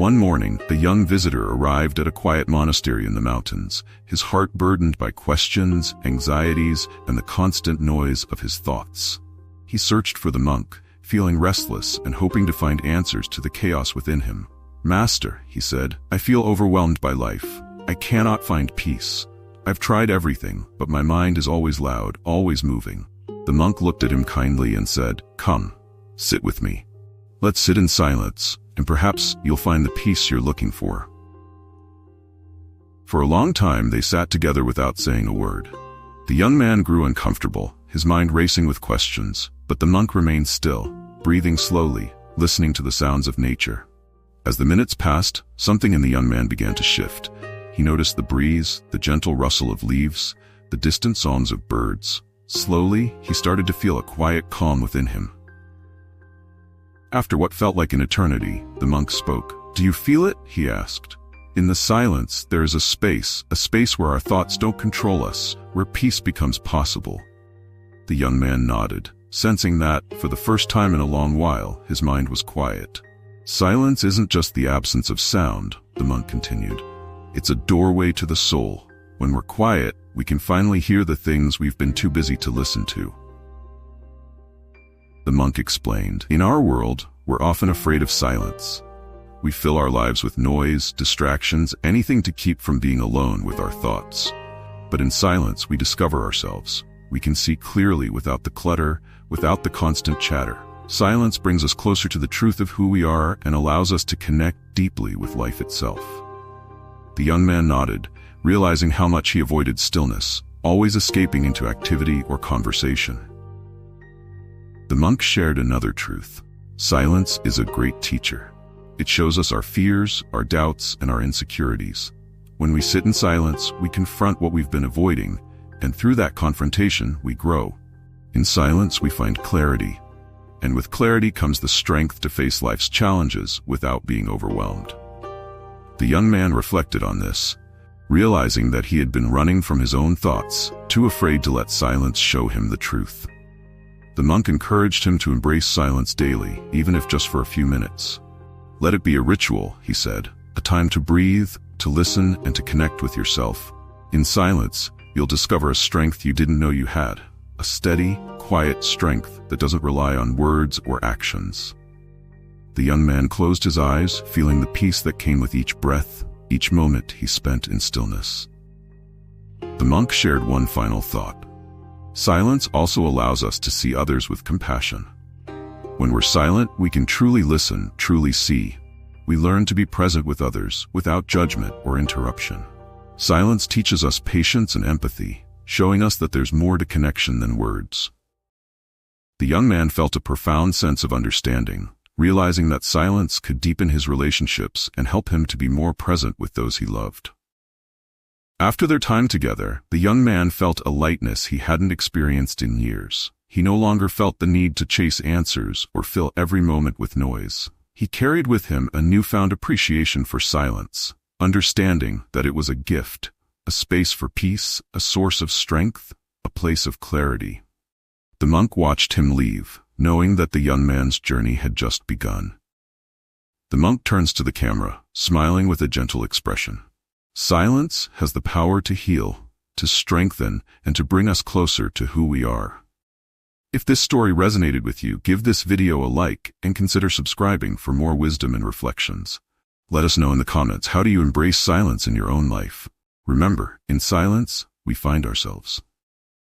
One morning, the young visitor arrived at a quiet monastery in the mountains, his heart burdened by questions, anxieties, and the constant noise of his thoughts. He searched for the monk, feeling restless and hoping to find answers to the chaos within him. "Master," he said, "I feel overwhelmed by life. I cannot find peace. I've tried everything, but my mind is always loud, always moving." The monk looked at him kindly and said, "Come, sit with me. Let's sit in silence, and perhaps you'll find the peace you're looking for." For a long time they sat together without saying a word. The young man grew uncomfortable, his mind racing with questions, but the monk remained still, breathing slowly, listening to the sounds of nature. As the minutes passed, something in the young man began to shift. He noticed the breeze, the gentle rustle of leaves, the distant songs of birds. Slowly, he started to feel a quiet calm within him. After what felt like an eternity, the monk spoke. "Do you feel it?" he asked. "In the silence, there is a space where our thoughts don't control us, where peace becomes possible." The young man nodded, sensing that, for the first time in a long while, his mind was quiet. "Silence isn't just the absence of sound," the monk continued. "It's a doorway to the soul. When we're quiet, we can finally hear the things we've been too busy to listen to." The monk explained, "In our world, we're often afraid of silence. We fill our lives with noise, distractions, anything to keep from being alone with our thoughts. But in silence, we discover ourselves. We can see clearly without the clutter, without the constant chatter. Silence brings us closer to the truth of who we are and allows us to connect deeply with life itself." The young man nodded, realizing how much he avoided stillness, always escaping into activity or conversation. The monk shared another truth. Silence is a great teacher. It shows us our fears, our doubts, and our insecurities. When we sit in silence, we confront what we've been avoiding, and through that confrontation, we grow. In silence, we find clarity. And with clarity comes the strength to face life's challenges without being overwhelmed. The young man reflected on this, realizing that he had been running from his own thoughts, too afraid to let silence show him the truth. The monk encouraged him to embrace silence daily, even if just for a few minutes. "Let it be a ritual," he said, "a time to breathe, to listen, and to connect with yourself. In silence, you'll discover a strength you didn't know you had, a steady, quiet strength that doesn't rely on words or actions." The young man closed his eyes, feeling the peace that came with each breath, each moment he spent in stillness. The monk shared one final thought. Silence also allows us to see others with compassion. When we're silent, we can truly listen, truly see. We learn to be present with others, without judgment or interruption. Silence teaches us patience and empathy, showing us that there's more to connection than words. The young man felt a profound sense of understanding, realizing that silence could deepen his relationships and help him to be more present with those he loved. After their time together, the young man felt a lightness he hadn't experienced in years. He no longer felt the need to chase answers or fill every moment with noise. He carried with him a newfound appreciation for silence, understanding that it was a gift, a space for peace, a source of strength, a place of clarity. The monk watched him leave, knowing that the young man's journey had just begun. The monk turns to the camera, smiling with a gentle expression. Silence has the power to heal, to strengthen, and to bring us closer to who we are. If this story resonated with you, give this video a like and consider subscribing for more wisdom and reflections. Let us know in the comments, how do you embrace silence in your own life? Remember, in silence, we find ourselves.